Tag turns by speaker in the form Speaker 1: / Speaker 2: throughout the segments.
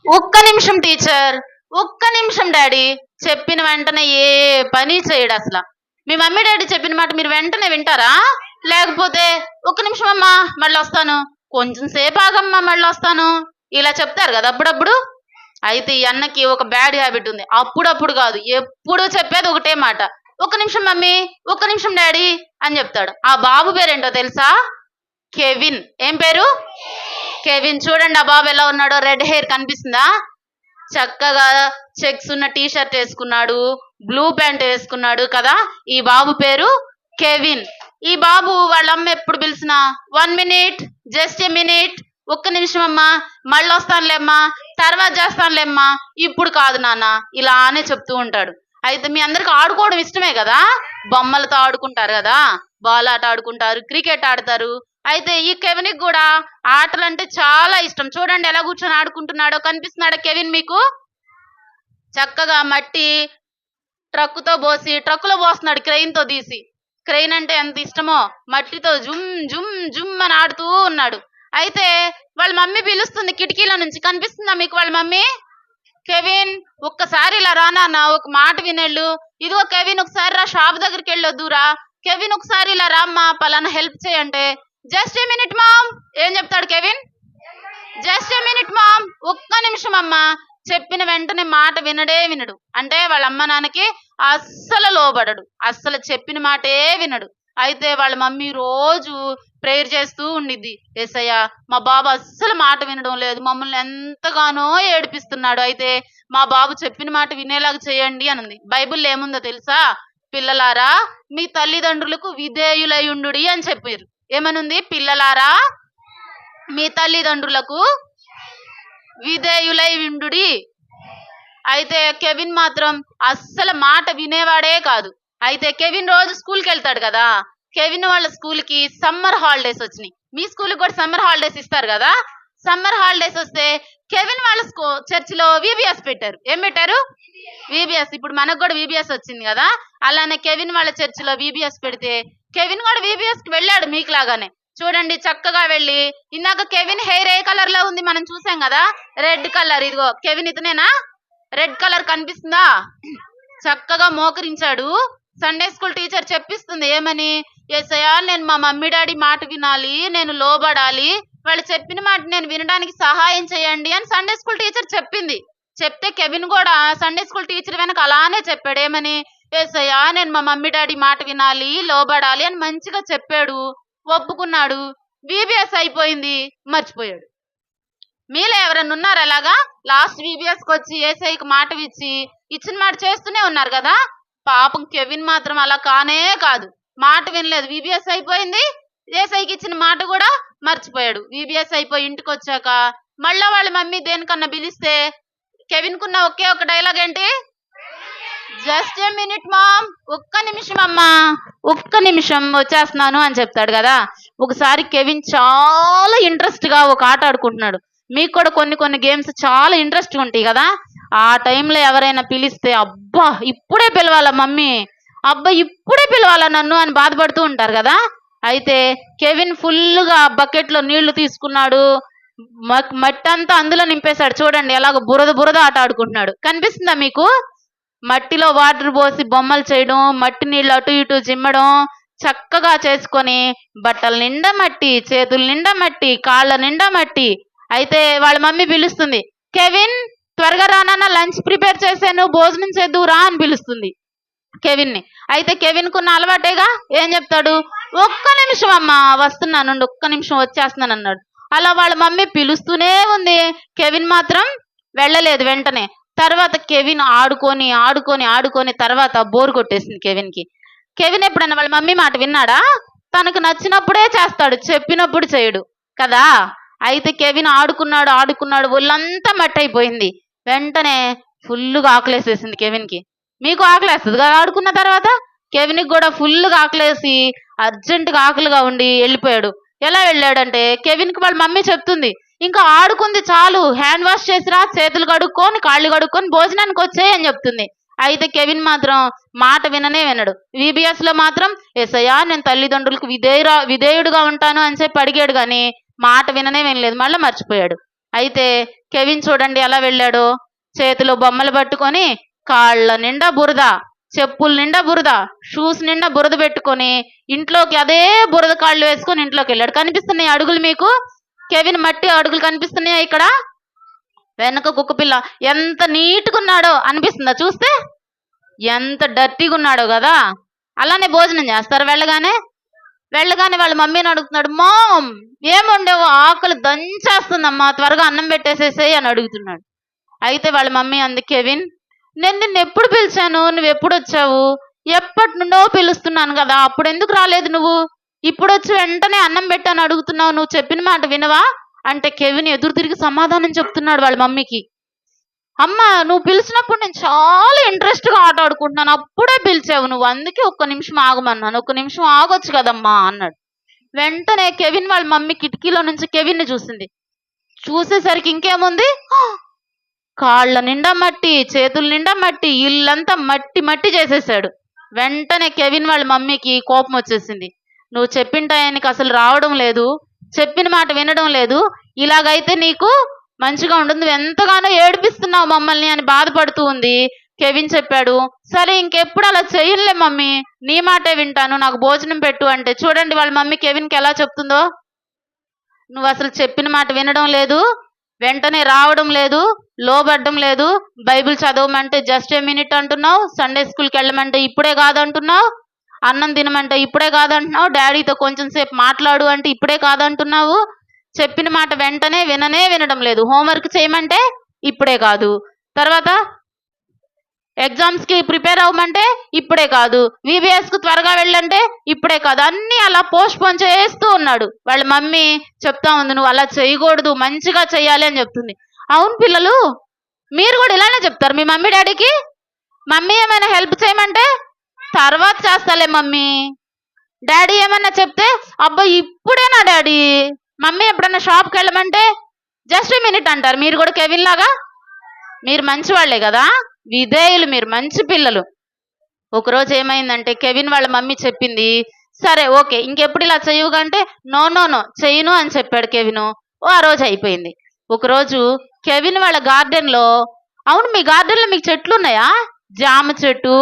Speaker 1: ఒక్క నిమిషం టీచర్, ఒక్క నిమిషం డాడీ. చెప్పిన వెంటనే ఏ పని చేయడు అసలు. మీ మమ్మీ డాడీ చెప్పిన మాట మీరు వెంటనే వింటారా? లేకపోతే ఒక్క నిమిషం అమ్మా మళ్ళీ వస్తాను, కొంచెం సేపు ఆగమ్మా మళ్ళీ వస్తాను, ఇలా చెప్తారు కదా అప్పుడప్పుడు. అయితే ఈ అన్నకి ఒక బ్యాడ్ హ్యాబిట్ ఉంది. అప్పుడప్పుడు కాదు, ఎప్పుడు చెప్పేది ఒకటే మాట, ఒక్క నిమిషం మమ్మీ, ఒక్క నిమిషం డాడీ అని చెప్తాడు. ఆ బాబు పేరేంటో తెలుసా? కెవిన్. ఏం పేరు? కెవిన్. చూడండి ఆ బాబు ఎలా ఉన్నాడో. రెడ్ హెయిర్ కనిపిస్తుందా? చక్కగా చెక్స్ ఉన్న టీ షర్ట్ వేసుకున్నాడు, బ్లూ ప్యాంట్ వేసుకున్నాడు కదా. ఈ బాబు పేరు కెవిన్. ఈ బాబు వాళ్ళ అమ్మ ఎప్పుడు పిలిచినా 1 minute, జస్ట్ ఏ మినిట్, ఒక్క నిమిషం అమ్మా, మళ్ళీ వస్తానులేమ్మా, తర్వాత చేస్తానులేమ్మా, ఇప్పుడు కాదు నాన్న, ఇలానే చెప్తూ ఉంటాడు. అయితే మీ అందరికి ఆడుకోవడం ఇష్టమే కదా, బొమ్మలతో ఆడుకుంటారు కదా, బాల్ ఆట ఆడుకుంటారు, క్రికెట్ ఆడతారు. అయితే ఈ కెవిన్కి కూడా ఆటలు అంటే చాలా ఇష్టం. చూడండి ఎలా కూర్చొని ఆడుకుంటున్నాడో. కనిపిస్తున్నాడా కెవిన్ మీకు? చక్కగా మట్టి ట్రక్కుతో పోసి, ట్రక్కులో పోస్తున్నాడు క్రెయిన్తో తీసి. క్రెయిన్ అంటే ఎంత ఇష్టమో, మట్టితో జుమ్ జుమ్ జుమ్ అని ఆడుతూ ఉన్నాడు. అయితే వాళ్ళ మమ్మీ పిలుస్తుంది కిటికీల నుంచి. కనిపిస్తుందా మీకు వాళ్ళ మమ్మీ? కెవిన్ ఒక్కసారి ఇలా రానా, ఒక మాట వినేళ్ళు. ఇదిగో కెవిన్ ఒకసారి రా, షాప్ దగ్గరికి వెళ్ళొద్దురా. కెవిన్ ఒకసారి ఇలా రామ్మా, పలానా హెల్ప్ చేయంటే. Just a minute ma'am. ఏం చెప్తాడు Kevin? Just a minute ma'am, ఒక్క నిమిషం అమ్మా. చెప్పిన వెంటనే మాట వినడే వినడు. అంటే వాళ్ళ అమ్మ నాన్నకి అస్సలు లోబడడు, అస్సలు చెప్పిన మాటే వినడు. అయితే వాళ్ళ మమ్మీ రోజు ప్రేయర్ చేస్తూ ఉండిద్ది, యేసయ్య మా బాబు అస్సలు మాట వినడం లేదు, మమ్మల్ని ఎంతగానో ఏడిపిస్తున్నాడు, అయితే మా బాబు చెప్పిన మాట వినేలాగా చేయండి అనుంది. బైబిల్లో ఏముందో తెలుసా? పిల్లలారా మీ తల్లిదండ్రులకు విధేయులై ఉండుడి అని చెప్పారు. ఏమనుంది? పిల్లలారా మీ తల్లిదండ్రులకు విధేయులై ఉండుడి. అయితే కెవిన్ మాత్రం అస్సలు మాట వినేవాడే కాదు. అయితే కెవిన్ రోజు స్కూల్కి వెళ్తాడు కదా. కెవిన్ వాళ్ళ స్కూల్కి సమ్మర్ హాలిడేస్ వచ్చినాయి. మీ స్కూల్కి కూడా సమ్మర్ హాలిడేస్ ఇస్తారు కదా. సమ్మర్ హాలిడేస్ వస్తే కెవిన్ వాళ్ళ చర్చిలో విబిఎస్ పెట్టారు. ఏం పెట్టారు? విబిఎస్. ఇప్పుడు మనకు కూడా విబిఎస్ వచ్చింది కదా, అలానే కెవిన్ వాళ్ళ చర్చిలో విబిఎస్ పెడితే కెవిన్ కూడా విబిఎస్ కి వెళ్ళాడు మీకు లాగానే. చూడండి చక్కగా వెళ్ళి, ఇందాక కెవిన్ హెయిర్ ఏ కలర్ లో ఉంది మనం చూసాం కదా, రెడ్ కలర్. ఇదిగో కెవిన్ ఇతనేనా? రెడ్ కలర్ కనిపిస్తుందా? చక్కగా మోకరించాడు. సండే స్కూల్ టీచర్ చెప్పిస్తుంది ఏమని? యేసయ్యా నేను మా మమ్మీ డాడీ మాట వినాలి, నేను లోబడాలి, వాళ్ళు చెప్పిన మాట నేను వినడానికి సహాయం చేయండి అని సండే స్కూల్ టీచర్ చెప్పింది. చెప్తే కెవిన్ కూడా సండే స్కూల్ టీచర్ వెనక అలానే చెప్పాడు. ఏమని? యేసయ్యా నేను మా మమ్మీ డాడీ మాట వినాలి, లోబడాలి అని మంచిగా చెప్పాడు, ఒప్పుకున్నాడు. విబిఎస్ అయిపోయింది, మర్చిపోయాడు. మీలో ఎవరన్నా ఉన్నారు అలాగా? లాస్ట్ విబిఎస్కి వచ్చి ఏసైకి మాట ఇచ్చిన మాట చేస్తూనే ఉన్నారు కదా. పాపం కెవిన్ మాత్రం అలా కానే కాదు, మాట వినలేదు. విబిఎస్ అయిపోయింది, ఏసైకి ఇచ్చిన మాట కూడా మర్చిపోయాడు. విబిఎస్ అయిపోయి ఇంటికి వచ్చాక మళ్ళా వాళ్ళ మమ్మీ దేనికన్నా పిలిస్తే కెవిన్ కున్న ఒకే ఒక డైలాగ్ ఏంటి? జస్ట్ ఏ మినిట్ మామ్, ఒక్క నిమిషం అమ్మా, ఒక్క నిమిషం వచ్చేస్తున్నాను అని చెప్తాడు కదా. ఒకసారి కెవిన్ చాలా ఇంట్రెస్ట్ గా ఒక ఆట ఆడుకుంటున్నాడు. మీకు కూడా కొన్ని కొన్ని గేమ్స్ చాలా ఇంట్రెస్ట్ ఉంటాయి కదా. ఆ టైంలో ఎవరైనా పిలిస్తే అబ్బా ఇప్పుడే పిలవాలా మమ్మీ, అబ్బా ఇప్పుడే పిలవాలా నన్ను అని బాధపడుతూ ఉంటారు కదా. అయితే కెవిన్ ఫుల్గా బకెట్లో నీళ్లు తీసుకున్నాడు, మట్టి అంతా అందులో నింపేశాడు. చూడండి ఎలాగో బురద బురద ఆట ఆడుకుంటున్నాడు. కనిపిస్తుందా మీకు? మట్టిలో వాటర్ పోసి బొమ్మలు చేయడం, మట్టి నీళ్ళు అటు ఇటు చిమ్మడం చక్కగా చేసుకొని, బట్టల నిండా మట్టి, చేతుల నిండా మట్టి, కాళ్ళ నిండా మట్టి. అయితే వాళ్ళ మమ్మీ పిలుస్తుంది, కెవిన్ త్వరగా రానా, లంచ్ ప్రిపేర్ చేశాను, భోజనం చేద్దువు రా అని పిలుస్తుంది కెవిన్ ని. అయితే కెవిన్ కున్న అలవాటేగా, ఏం చెప్తాడు? ఒక్క నిమిషం అమ్మా వస్తున్నాను, ఒక్క నిమిషం వచ్చేస్తున్నాను అన్నాడు. అలా వాళ్ళ మమ్మీ పిలుస్తూనే ఉంది, కెవిన్ మాత్రం వెళ్ళలేదు వెంటనే. తర్వాత కెవిన్ ఆడుకొని ఆడుకొని ఆడుకొని తర్వాత బోర్ కొట్టేసింది కెవిన్కి. కెవిన్ ఎప్పుడన్నా వాళ్ళ మమ్మీ మాట విన్నాడా? తనకు నచ్చినప్పుడే చేస్తాడు, చెప్పినప్పుడు చేయడు కదా. అయితే కెవిన్ ఆడుకున్నాడు ఆడుకున్నాడు, ఒళ్ళంతా మట్టి అయిపోయింది. వెంటనే ఫుల్గా ఆకలేసేసింది కెవిన్కి. మీకు ఆకలేస్తుంది కదా ఆడుకున్న తర్వాత. కెవిన్కి కూడా ఫుల్గా ఆకలేసి అర్జెంటుగా ఆకలిగా ఉండి వెళ్ళిపోయాడు. ఎలా వెళ్ళాడంటే, కెవిన్కి వాళ్ళ మమ్మీ చెప్తుంది, ఇంకా ఆడుకుంది చాలు, హ్యాండ్ వాష్ చేసిరా, చేతులు కడుక్కొని కాళ్ళు కడుక్కొని భోజనానికి వచ్చేయి అని చెప్తుంది. అయితే కెవిన్ మాత్రం మాట విననే వినడు. విబిఎస్ లో మాత్రం యేసయ్యా నేను తల్లిదండ్రులకు విధేయుడుగా ఉంటాను అని చెప్పి అడిగాడు, కానీ మాట విననే వినలేదు, మళ్ళీ మర్చిపోయాడు. అయితే కెవిన్ చూడండి ఎలా వెళ్ళాడో, చేతిలో బొమ్మలు పట్టుకొని కాళ్ళ నిండా బురద, చెప్పుల నిండా బురద, షూస్ నిండా బురద పెట్టుకొని ఇంట్లోకి అదే బురద కాళ్ళు వేసుకొని ఇంట్లోకి వెళ్ళాడు. కనిపిస్తున్నాయి అడుగులు మీకు? కెవిన్ మట్టి అడుగులు కనిపిస్తున్నాయా ఇక్కడ? వెనక కుక్కపిల్ల ఎంత నీట్గా ఉన్నాడో అనిపిస్తుందా చూస్తే? ఎంత డర్టీగా ఉన్నాడో కదా. అలానే భోజనం చేస్తారు వెళ్ళగానే. వెళ్ళగానే వాళ్ళ మమ్మీని అడుగుతున్నాడు, మామ్ ఏం వండావు, ఆకలి దంచేస్తుందమ్మా, త్వరగా అన్నం పెట్టేసేసేయి అని అడుగుతున్నాడు. అయితే వాళ్ళ మమ్మీ అంది, కెవిన్ నేను నిన్ను ఎప్పుడు పిలిచాను, నువ్వు ఎప్పుడు వచ్చావు? ఎప్పటి నుండో పిలుస్తున్నాను కదా, అప్పుడు ఎందుకు రాలేదు నువ్వు? ఇప్పుడు వచ్చి వెంటనే అన్నం పెట్టాను అడుగుతున్నావు, నువ్వు చెప్పిన మాట వినవా అంటే కెవిన్ ఎదురు తిరిగి సమాధానం చెప్తున్నాడు వాళ్ళ మమ్మీకి. అమ్మ నువ్వు పిలిచినప్పుడు నేను చాలా ఇంట్రెస్ట్గా ఆట ఆడుకుంటున్నాను, అప్పుడే పిలిచావు నువ్వు, అందుకే ఒక్క నిమిషం ఆగమన్నాను, ఒక్క నిమిషం ఆగొచ్చు కదమ్మా అన్నాడు. వెంటనే కెవిన్ వాళ్ళ మమ్మీ కిటికీలో నుంచి కెవిన్ని చూసింది. చూసేసరికి ఇంకేముంది, కాళ్ళ నిండా మట్టి, చేతుల నిండా మట్టి, ఇల్లంతా మట్టి మట్టి చేసేసాడు. వెంటనే కెవిన్ వాళ్ళ మమ్మీకి కోపం వచ్చేసింది. నువ్వు చెప్పిన టయానికి అసలు రావడం లేదు, చెప్పిన మాట వినడం లేదు, ఇలాగైతే నీకు మంచిగా ఉండదు, నువ్వు ఎంతగానో ఏడిపిస్తున్నావు మమ్మల్ని అని బాధపడుతూ ఉంది. కెవిన్ చెప్పాడు, సరే ఇంకెప్పుడు అలా చెయ్యలే మమ్మీ, నీ మాటే వింటాను, నాకు భోజనం పెట్టు అంటే చూడండి వాళ్ళ మమ్మీ కెవిన్కి ఎలా చెప్తుందో. నువ్వు అసలు చెప్పిన మాట వినడం లేదు, వెంటనే రావడం లేదు, లోబడ్డం లేదు, బైబిల్ చదవమంటే జస్ట్ ఏ మినిట్ అంటున్నావు, సండే స్కూల్కి వెళ్ళమంటే ఇప్పుడే కాదంటున్నావు, అన్నం తినమంటే ఇప్పుడే కాదంటున్నావు, డాడీతో కొంచెం సేపు మాట్లాడు అంటే ఇప్పుడే కాదంటున్నావు, చెప్పిన మాట వెంటనే వినడం లేదు, హోంవర్క్ చేయమంటే ఇప్పుడే కాదు, తర్వాత ఎగ్జామ్స్కి ప్రిపేర్ అవ్వమంటే ఇప్పుడే కాదు, VBSకు త్వరగా వెళ్ళంటే ఇప్పుడే కాదు, అన్నీ అలా పోస్ట్ పోన్ చేస్తూ ఉన్నాడు. వాళ్ళ మమ్మీ చెప్తా ఉంది, నువ్వు అలా చేయకూడదు, మంచిగా చెయ్యాలి అని చెప్తుంది. అవును పిల్లలు, మీరు కూడా ఇలానే చెప్తారు మీ మమ్మీ డాడీకి? మమ్మీ ఏమైనా హెల్ప్ చేయమంటే తర్వాత చేస్తాలే మమ్మీ, డాడీ ఏమన్నా చెప్తే అబ్బా ఇప్పుడేనా డాడీ, మమ్మీ ఎప్పుడన్నా షాప్కి వెళ్ళమంటే జస్ట్ మినిట్ అంటారు. మీరు కూడా కెవిన్ లాగా? మీరు మంచి వాళ్ళే కదా, విధేయులు, మీరు మంచి పిల్లలు. ఒకరోజు ఏమైందంటే కెవిన్ వాళ్ళ మమ్మీ చెప్పింది, సరే ఓకే ఇంకెప్పుడు ఇలా చెయ్యవు అంటే నో నో నో చెయ్యను అని చెప్పాడు కెవిన్. ఆ రోజు అయిపోయింది. ఒకరోజు కెవిన్ వాళ్ళ గార్డెన్లో, అవును మీ గార్డెన్లో మీకు చెట్లు ఉన్నాయా? జామ చెట్టు,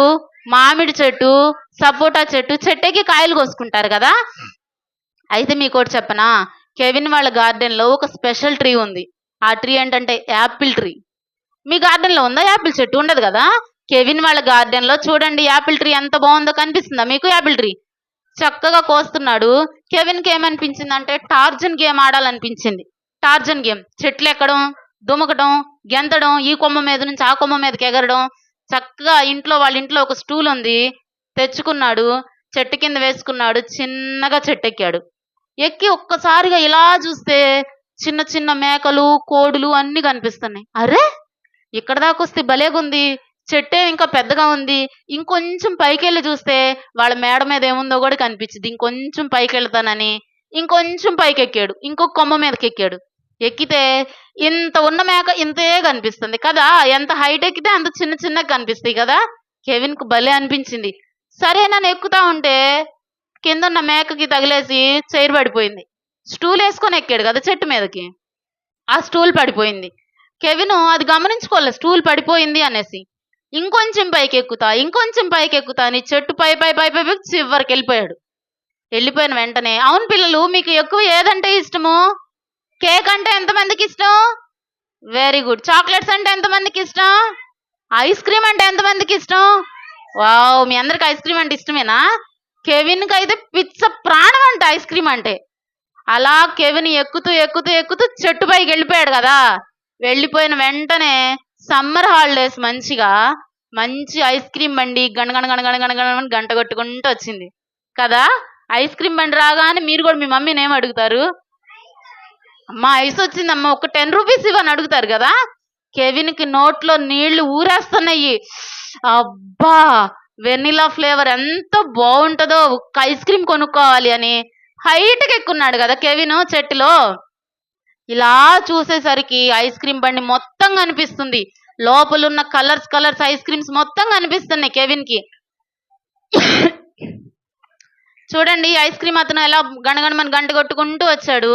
Speaker 1: మామిడి చెట్టు, సపోటా చెట్టు, చెట్టెక్కి కాయలు కోసుకుంటారు కదా. అయితే మీకు ఒకటి చెప్పనా, కెవిన్ వాళ్ళ గార్డెన్లో ఒక స్పెషల్ ట్రీ ఉంది. ఆ ట్రీ ఏంటంటే యాపిల్ ట్రీ. మీ గార్డెన్లో ఉందా యాపిల్ చెట్టు? ఉండదు కదా. కెవిన్ వాళ్ళ గార్డెన్లో చూడండి యాపిల్ ట్రీ ఎంత బాగుందో, కనిపిస్తుందా మీకు యాపిల్ ట్రీ? చక్కగా కోస్తున్నాడు. కెవిన్కి ఏమనిపించింది అంటే టార్జన్ గేమ్ ఆడాలనిపించింది. టార్జన్ గేమ్, చెట్లు ఎక్కడం, దుమకడం, గెంతడం, ఈ కొమ్మ మీద నుంచి ఆ కొమ్మ మీదకి ఎగరడం. చక్కగా వాళ్ళ ఇంట్లో ఒక స్టూల్ ఉంది, తెచ్చుకున్నాడు, చెట్టు కింద వేసుకున్నాడు, చిన్నగా చెట్టు ఎక్కాడు. ఎక్కి ఒక్కసారిగా ఇలా చూస్తే చిన్న చిన్న మేకలు, కోడులు అన్ని కనిపిస్తున్నాయి. అరే ఇక్కడ దాకా వస్తే భలేగుంది, చెట్టే ఇంకా పెద్దగా ఉంది, ఇంకొంచెం పైకి వెళ్ళి చూస్తే వాళ్ళ మేడ మీద ఏముందో కూడా కనిపించింది. ఇంకొంచెం పైకి వెళ్తానని ఇంకొంచెం పైకి ఎక్కాడు, ఇంకొక కొమ్మ మీదకి ఎక్కాడు. ఎక్కితే ఇంత ఉన్న మేక ఇంతే కనిపిస్తుంది కదా, ఎంత హైట్ ఎక్కితే అంత చిన్న చిన్నగా కనిపిస్తాయి కదా. కెవిన్కు భలే అనిపించింది. సరే నన్ను ఎక్కుతా ఉంటే కింద ఉన్న మేకకి తగిలేసి చైర్ పడిపోయింది. స్టూల్ వేసుకొని ఎక్కాడు కదా చెట్టు మీదకి, ఆ స్టూల్ పడిపోయింది. కెవిన్ అది గమనించుకోలేదు స్టూల్ పడిపోయింది అనేసి. ఇంకొంచెం పైకి ఎక్కుతా అని చెట్టు పై పై పై పై చివరికి వెళ్ళిపోయాడు. వెళ్ళిపోయిన వెంటనే, అవును పిల్లలు మీకు ఎక్కువ ఏదంటే ఇష్టము? కేక్ అంటే ఎంతమందికి ఇష్టం? Very good. చాక్లెట్స్ అంటే ఎంతమందికి ఇష్టం? ఐస్ క్రీమ్ అంటే ఎంతమందికి ఇష్టం? వావ్, మీ అందరికి ఐస్ క్రీమ్ అంటే ఇష్టమేనా? కెవిన్కి అయితే పిచ్చ ప్రాణం అంట ఐస్ క్రీమ్ అంటే. అలా కెవిన్ ఎక్కుతూ చెట్టు పైకి వెళ్ళిపోయాడు కదా. వెళ్ళిపోయిన వెంటనే సమ్మర్ హాలిడేస్ మంచి ఐస్ క్రీమ్ బండి గణగణ గణగణ గణగణ గంట కొట్టుకుంటూ వచ్చింది కదా. ఐస్ క్రీమ్ బండి రాగానే మీరు కూడా మీ మమ్మీని ఏం అడుగుతారు? అమ్మా ఐస్ వచ్చిందమ్మా, ఒక 10 రూపీస్ ఇవ్వని అడుగుతారు కదా. కెవిన్కి నోట్లో నీళ్లు ఊరేస్తున్నాయి. అబ్బా వెనిలా ఫ్లేవర్ ఎంత బాగుంటుందో, ఒక ఐస్ క్రీమ్ కొనుక్కోవాలి అని హైట్కి ఎక్కున్నాడు కదా కెవిన్ చెట్టులో. ఇలా చూసేసరికి ఐస్ క్రీమ్ బండి మొత్తం కనిపిస్తుంది, లోపల ఉన్న కలర్స్ ఐస్ క్రీమ్స్ మొత్తం కనిపిస్తున్నాయి కెవిన్కి. చూడండి ఐస్ క్రీమ్ అతను ఎలా గణగణమని గంట కొట్టుకుంటూ వచ్చాడు.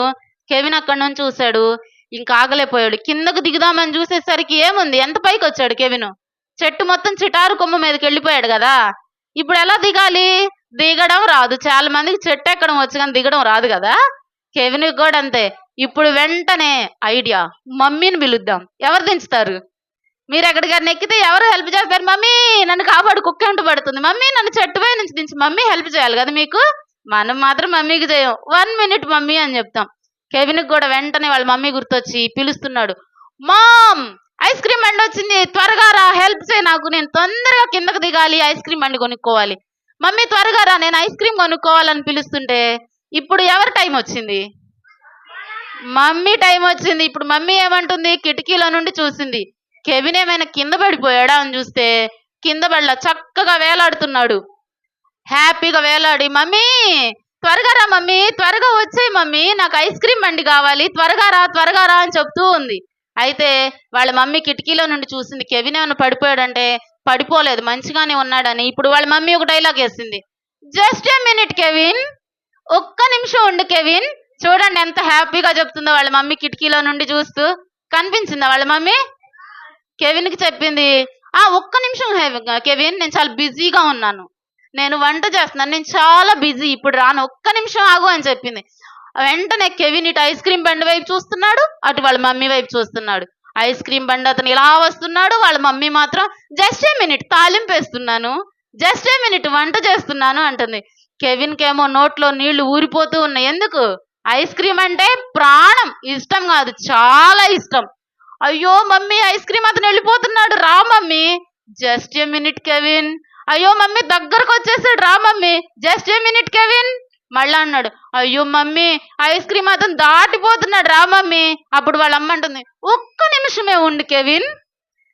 Speaker 1: కెవిన్ అక్కడి నుంచి చూశాడు, ఇంకా ఆగలేకపోయాడు. కిందకు దిగుదామని చూసేసరికి ఏముంది, ఎంత పైకి వచ్చాడు కెవిన్. చెట్టు మొత్తం చిటారు కొమ్మ మీదకి వెళ్ళిపోయాడు కదా. ఇప్పుడు ఎలా దిగాలి? దిగడం రాదు. చాలా మందికి చెట్టు ఎక్కడం వచ్చు కానీ దిగడం రాదు కదా. కెవిన్ కూడా అంతే. ఇప్పుడు వెంటనే ఐడియా, మమ్మీని పిలుద్దాం. ఎవరు దించుతారు? మీరు ఎక్కడికైనా ఎక్కితే ఎవరు హెల్ప్ చేస్తారు? మమ్మీ నన్ను కాపాడు, కుక్క వెంట పడుతుంది, మమ్మీ నన్ను చెట్టు పై నుంచి దించి. మమ్మీ హెల్ప్ చేయాలి కదా మీకు. మనం మాత్రం మమ్మీకి చేయం. 1 minute మమ్మీ అని చెప్తాం. కెవిన్కి కూడా వెంటనే వాళ్ళ మమ్మీ గుర్తొచ్చి పిలుస్తున్నాడు. మామ్, ఐస్ క్రీమ్ బండి వచ్చింది, త్వరగా రా, హెల్ప్ చేయి నాకు, నేను తొందరగా కిందకు దిగాలి, ఐస్ క్రీమ్ బండి కొనుక్కోవాలి. మమ్మీ త్వరగా రా, నేను ఐస్ క్రీమ్ కొనుక్కోవాలని పిలుస్తుంటే ఇప్పుడు ఎవరి టైం వచ్చింది? మమ్మీ టైం వచ్చింది. ఇప్పుడు మమ్మీ ఏమంటుంది? కిటికీలో నుండి చూసింది. కెవిన్ ఏమైనా కింద పడిపోయాడా అని చూస్తే కింద పడలా, చక్కగా వేలాడుతున్నాడు. హ్యాపీగా వేలాడి, మమ్మీ త్వరగా రా మమ్మీ, త్వరగా వచ్చేయి మమ్మీ, నాకు ఐస్ క్రీమ్ బండి కావాలి, త్వరగా రా అని చెప్తూ ఉంది. అయితే వాళ్ళ మమ్మీ కిటికీలో నుండి చూసింది. కెవిన్ ఏమైనా పడిపోయాడంటే పడిపోలేదు, మంచిగానే ఉన్నాడని. ఇప్పుడు వాళ్ళ మమ్మీ ఒక డైలాగ్ వేసింది. జస్ట్ ఏ మినిట్ కెవిన్, ఒక్క నిమిషం ఉండు కెవిన్. చూడండి ఎంత హ్యాపీగా చెప్తుందో వాళ్ళ మమ్మీ కిటికీలో నుండి చూస్తూ. కనిపించిందా వాళ్ళ మమ్మీ? కెవిన్కి చెప్పింది, ఒక్క నిమిషం కెవిన్, నేను చాలా బిజీగా ఉన్నాను, నేను వంట చేస్తున్నాను, నేను చాలా బిజీ, ఇప్పుడు రాను, ఒక్క నిమిషం ఆగు అని చెప్పింది. వెంటనే కెవిన్ ఇటు ఐస్ క్రీమ్ బండి వైపు చూస్తున్నాడు, అటు వాళ్ళ మమ్మీ వైపు చూస్తున్నాడు. ఐస్ క్రీమ్ బండి అతను ఇలా వస్తున్నాడు, వాళ్ళ మమ్మీ మాత్రం జస్ట్ ఏ మినిట్ తాలింపు వేస్తున్నాను, జస్ట్ ఏ మినిట్ వంట చేస్తున్నాను అంటుంది. కెవిన్కి ఏమో నోట్లో నీళ్లు ఊరిపోతూ ఉన్నాయి. ఎందుకు? ఐస్ క్రీమ్ అంటే ప్రాణం, ఇష్టం కాదు, చాలా ఇష్టం. అయ్యో మమ్మీ, ఐస్ క్రీమ్ అతను వెళ్ళిపోతున్నాడు, రా mummy. Just a minute Kevin. అయ్యో మమ్మీ, దగ్గరకు వచ్చేసాడు, రా mummy, just a minute Kevin. మళ్ళా అన్నాడు, అయ్యో మమ్మీ, ఐస్ క్రీమ్ అతను దాటిపోతున్నాడు, రా మమ్మీ. అప్పుడు వాళ్ళ అమ్మ అంటుంది, ఒక్క నిమిషమే ఉండు కెవిన్.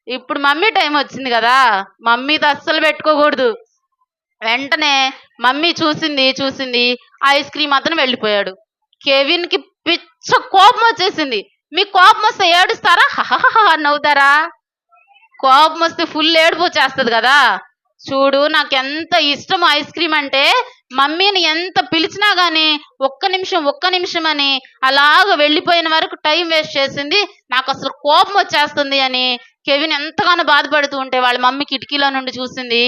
Speaker 1: ఇప్పుడు మమ్మీ టైం వచ్చింది కదా, మమ్మీతో అస్సలు పెట్టుకోకూడదు. వెంటనే మమ్మీ చూసింది ఐస్ క్రీమ్ అతను వెళ్ళిపోయాడు. కెవిన్కి పిచ్చ కోపం వచ్చేసింది. మీకు కోపం వస్తే ఏడుస్తారా? హహహ నవ్వుతారా? కోపం వస్తే ఫుల్ ఏడుపు వచ్చేస్తుంది కదా. చూడు, నాకు ఎంత ఇష్టం ఐస్ క్రీమ్ అంటే, మమ్మీని ఎంత పిలిచినా గానీ ఒక్క నిమిషం అని అలాగ వెళ్ళిపోయిన వరకు టైం వేస్ట్ చేసింది, నాకు అసలు కోపం వచ్చేస్తుంది అని కెవిన్ ఎంతగానో బాధపడుతూ ఉంటే వాళ్ళ మమ్మీ కిటికీలో నుండి చూసింది.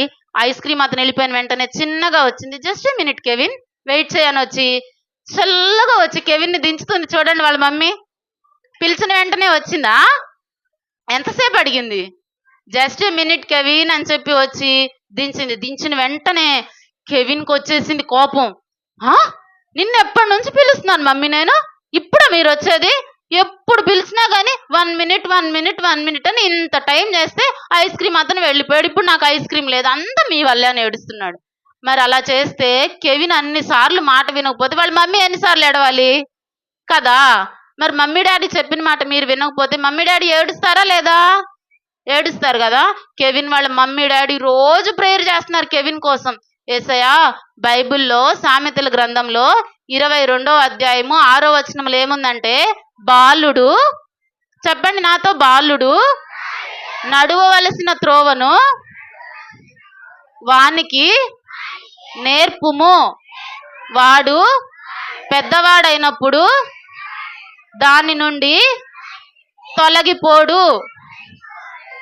Speaker 1: ఐస్ క్రీమ్ అతను వెళ్ళిపోయిన వెంటనే చిన్నగా వచ్చింది. Just a minute Kevin, wait చేయని వచ్చి చల్లగా వచ్చి కెవిన్ని దించుతుంది. చూడండి వాళ్ళ మమ్మీ పిలిచిన వెంటనే వచ్చిందా? ఎంతసేపు అడిగింది? జస్ట్ ఏ మినిట్ కెవిన్ అని చెప్పి వచ్చి దించింది. దించిన వెంటనే కెవిన్కి వచ్చేసింది కోపం. నిన్ను ఎప్పటి నుంచి పిలుస్తున్నాను మమ్మీ నేను, ఇప్పుడు మీరు వచ్చేది? ఎప్పుడు పిలిచినా కానీ 1 minute అని ఇంత టైం చేస్తే ఐస్ క్రీమ్ అతను వెళ్ళిపోయాడు, ఇప్పుడు నాకు ఐస్ క్రీమ్ లేదు, అంతా మీ వల్లే అని ఏడుస్తున్నాడు. మరి అలా చేస్తే కెవిన్ అన్నిసార్లు మాట వినకపోతే వాళ్ళ మమ్మీ ఎన్నిసార్లు ఏడవాలి కదా. మరి మమ్మీ డాడీ చెప్పిన మాట మీరు వినకపోతే మమ్మీ డాడీ ఏడుస్తారా లేదా? ఏడుస్తారు కదా. కెవిన్ వాళ్ళ మమ్మీ డాడీ రోజు ప్రేయర్ చేస్తున్నారు కెవిన్ కోసం. యేసయ్యా, బైబిల్లో సామెతల గ్రంథంలో 22వ అధ్యాయము 6వ వచనంలో ఏముందంటే, బాలుడు, చెప్పండి నాతో, బాలుడు నడువవలసిన త్రోవను వానికి నేర్పుము, వాడు పెద్దవాడైనప్పుడు దాని నుండి తొలగిపోడు.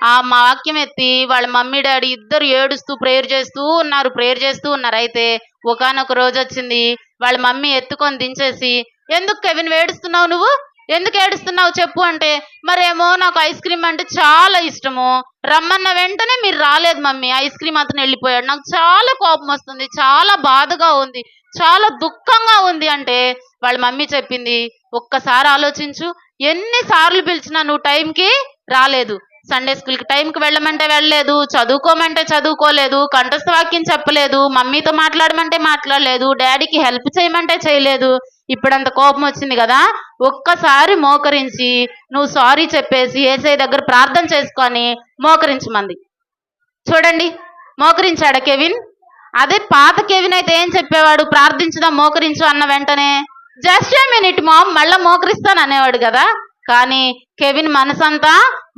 Speaker 1: ఆ వాక్యం ఎత్తి వాళ్ళ మమ్మీ డాడీ ఇద్దరు ఏడుస్తూ ప్రేయర్ చేస్తూ ఉన్నారు. అయితే ఒకానొక రోజు వచ్చింది, వాళ్ళ మమ్మీ ఎత్తుకొని దించేసి, ఎందుకు కెవిన్ ఏడుస్తున్నావు, నువ్వు ఎందుకు ఏడుస్తున్నావు చెప్పు అంటే, మరేమో నాకు ఐస్ క్రీమ్ అంటే చాలా ఇష్టము, రమ్మన్న వెంటనే మీరు రాలేదు మమ్మీ, ఐస్ క్రీమ్ అతను వెళ్ళిపోయాడు, నాకు చాలా కోపం వస్తుంది, చాలా బాధగా ఉంది, చాలా దుఃఖంగా ఉంది అంటే వాళ్ళ మమ్మీ చెప్పింది, ఒక్కసారి ఆలోచించు, ఎన్నిసార్లు పిలిచినా నువ్వు టైంకి రాలేదు, సండే స్కూల్కి టైంకి వెళ్ళమంటే వెళ్ళలేదు, చదువుకోమంటే చదువుకోలేదు, కంఠస్థ వాక్యం చెప్పలేదు, మమ్మీతో మాట్లాడమంటే మాట్లాడలేదు, డాడీకి హెల్ప్ చేయమంటే చేయలేదు. ఇప్పుడంత కోపం వచ్చింది కదా, ఒక్కసారి మోకరించి నువ్వు సారీ చెప్పేసి యేసయ్య దగ్గర ప్రార్థన చేసుకొని మోకరించమంది. చూడండి, మోకరించాడా కెవిన్? అదే పాత కెవిన్ అయితే ఏం చెప్పేవాడు? ప్రార్థించుదాం, మోకరించు అన్న వెంటనే జస్ట్ ఏ మినిట్ మామ్, మళ్ళా మోకరిస్తాను అనేవాడు కదా. కానీ కెవిన్ మనసంతా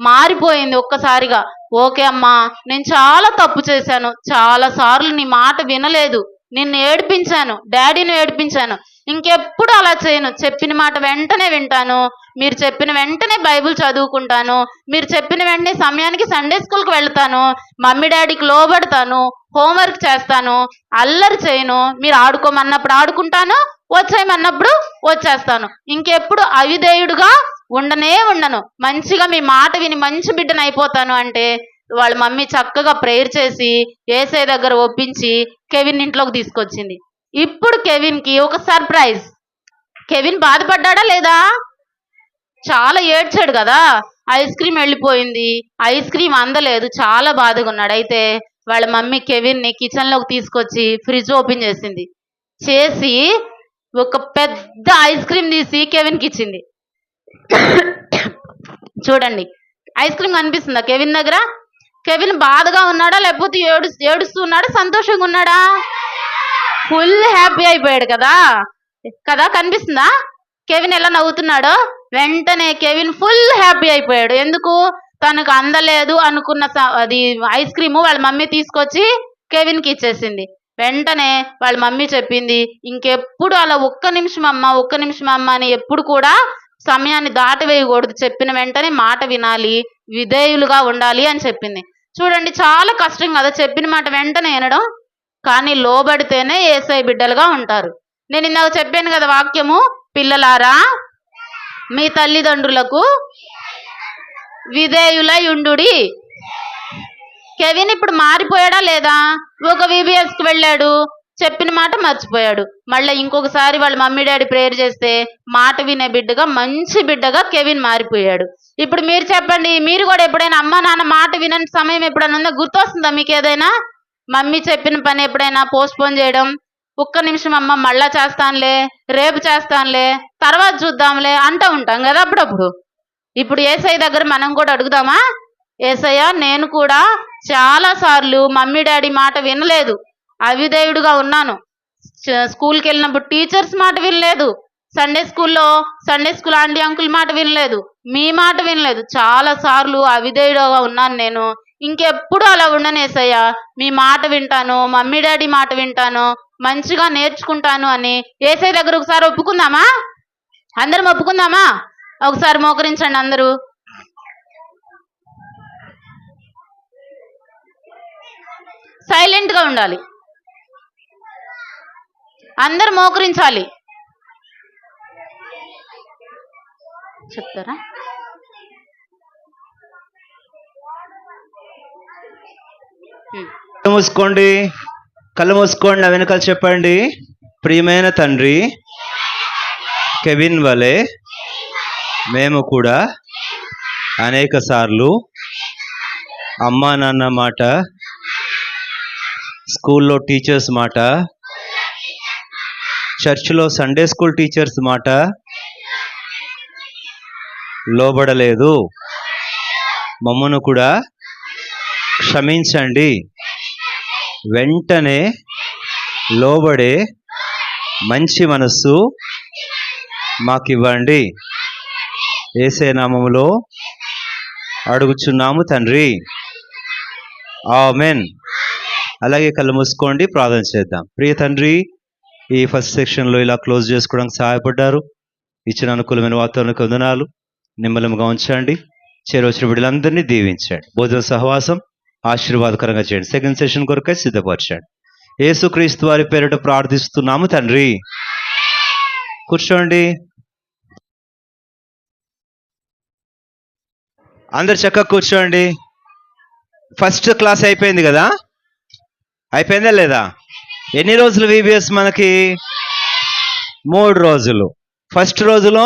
Speaker 1: మారిపోయింది ఒక్కసారిగా. ఓకే అమ్మా, నేను చాలా తప్పు చేశాను, చాలా సార్లు నీ మాట వినలేదు, నిన్ను ఏడిపించాను, డాడీని ఏడిపించాను, ఇంకెప్పుడు అలా చేయను. చెప్పిన మాట వెంటనే వింటాను. మీరు చెప్పిన వెంటనే బైబిల్ చదువుకుంటాను. మీరు చెప్పిన వెంటనే సమయానికి సండే స్కూల్కి వెళ్తాను. మమ్మీ డాడీకి లోబడతాను. హోంవర్క్ చేస్తాను. అల్లరి చేయను. మీరు ఆడుకోమన్నప్పుడు ఆడుకుంటాను. వచ్చేయమన్నప్పుడు వచ్చేస్తాను. ఇంకెప్పుడు అవిధేయుడుగా ఉండను. మంచిగా మీ మాట విని మంచి బిడ్డను అయిపోతాను అంటే వాళ్ళ మమ్మీ చక్కగా ప్రేయర్ చేసి ఏసై దగ్గర ఒప్పించి కెవిన్ ఇంట్లోకి తీసుకొచ్చింది. ఇప్పుడు కెవిన్కి ఒక సర్ప్రైజ్. కెవిన్ బాధపడ్డా లేదా? చాలా ఏడ్చాడు కదా. ఐస్ క్రీమ్ వెళ్ళిపోయింది. ఐస్ క్రీమ్ అందలేదు. చాలా బాధగా ఉన్నాడు. అయితే వాళ్ళ మమ్మీ కెవిన్ని కిచెన్లోకి తీసుకొచ్చి ఫ్రిడ్జ్ ఓపెన్ చేసింది. చేసి ఒక పెద్ద ఐస్ క్రీమ్ తీసి కెవిన్కి ఇచ్చింది. చూడండి, ఐస్ క్రీమ్ కనిపిస్తుందా కెవిన్ దగ్గర? కెవిన్ బాధగా ఉన్నాడా లేకపోతే ఏడుస్తూ ఉన్నాడా, సంతోషంగా ఉన్నాడా? ఫుల్ హ్యాపీ అయిపోయాడు కదా. కనిపిస్తుందా కెవిన్ ఎలా నవ్వుతున్నాడో? వెంటనే కెవిన్ ఫుల్ హ్యాపీ అయిపోయాడు. ఎందుకు? తనకు అందలేదు అనుకున్న అది ఐస్ క్రీము వాళ్ళ మమ్మీ తీసుకొచ్చి కెవిన్కి ఇచ్చేసింది. వెంటనే వాళ్ళ మమ్మీ చెప్పింది, ఇంకెప్పుడు అలా ఒక్క నిమిషం అమ్మ అని ఎప్పుడు కూడా సమయాన్ని దాటివేయకూడదు. చెప్పిన వెంటనే మాట వినాలి, విధేయులుగా ఉండాలి అని చెప్పింది. చూడండి, చాలా కష్టం కదా చెప్పిన మాట వెంటనే వినడం. కానీ లోబడితేనే యేసయ్య బిడ్డలుగా ఉంటారు. నేను ఇందాక చెప్పాను కదా వాక్యము, పిల్లలారా మీ తల్లిదండ్రులకు విధేయులై ఉండుడి. కెవిన్ ఇప్పుడు మారిపోయాడా లేదా? ఒక VBSకి వెళ్ళాడు, చెప్పిన మాట మర్చిపోయాడు. మళ్ళీ ఇంకొకసారి వాళ్ళ మమ్మీ డాడీ ప్రేయర్ చేస్తే మాట వినే బిడ్డగా, మంచి బిడ్డగా కెవిన్ మారిపోయాడు. ఇప్పుడు మీరు చెప్పండి, మీరు కూడా ఎప్పుడైనా అమ్మ నాన్న మాట వినని సమయం ఎప్పుడైనా ఉందా? గుర్తొస్తుందా మీకు ఏదైనా? మమ్మీ చెప్పిన పని ఎప్పుడైనా పోస్ట్పోన్ చేయడం, ఒక్క నిమిషం అమ్మ మళ్ళా చేస్తానులే, రేపు చేస్తానులే, తర్వాత చూద్దాంలే అంటూ ఉంటాం కదా అప్పుడప్పుడు. ఇప్పుడు యేసయ్య దగ్గర మనం కూడా అడుగుదామా? యేసయ్య, నేను కూడా చాలా సార్లు మమ్మీ డాడీ మాట వినలేదు, అవిధేయుడుగా ఉన్నాను. స్కూల్కి వెళ్ళినప్పుడు టీచర్స్ మాట వినలేదు, సండే స్కూల్ ఆంటీ అంకుల్ మాట వినలేదు, మీ మాట వినలేదు. చాలా సార్లు అవిధేయుడుగా ఉన్నాను నేను. ఇంకెప్పుడు అలా ఉండను యేసయ్య, మీ మాట వింటాను, మమ్మీ డాడీ మాట వింటాను, మంచిగా నేర్చుకుంటాను అని యేసయ్య దగ్గర ఒకసారి ఒప్పుకుందామా? అందరం ఒప్పుకుందామా? ఒకసారి మోకరించండి అందరూ. సైలెంట్గా ఉండాలి, అందరు మోకరించాలి. చెప్తారా?
Speaker 2: కళ్ళు మూసుకోండి, నా వెనకాల చెప్పండి. ప్రియమైన తండ్రి, కెవిన్ వలె మేము కూడా అనేక సార్లు అమ్మా నాన్న మాట, స్కూల్లో టీచర్స్ మాట, చర్చిలో సండే స్కూల్ టీచర్స్ మాట లోబడలేదు. మమ్మను కూడా క్షమించండి. వెంటనే లోబడే మంచి మనస్సు మాకివ్వండి. యేసే నామములో అడుగుచున్నాము తండ్రి, ఆమెన్. అలాగే కళ్ళు మూసుకోండి, ప్రార్థన చేద్దాం. ప్రియ తండ్రి, ఈ ఫస్ట్ సెక్షన్లో ఇలా క్లోజ్ చేసుకోవడానికి సహాయపడ్డారు. ఇచ్చిన అనుకూలమైన వాతావరణానికి వందనాలు. నిమ్మలంగా ఉంచండి. చేరవచ్చిన బిడ్డలందరినీ దీవించండి. భోజన సహవాసం ఆశీర్వాదకరంగా చేయండి. సెకండ్ సెషన్ కొరకై సిద్ధపరచండి. యేసుక్రీస్తు వారి పేరిట ప్రార్థిస్తున్నాము తండ్రి. కూర్చోండి. అందరు చక్కగా కూర్చోండి. ఫస్ట్ క్లాస్ అయిపోయింది కదా? అయిపోయిందా లేదా? ఎన్ని రోజులు VBS మనకి? 3 రోజులు. ఫస్ట్ రోజులో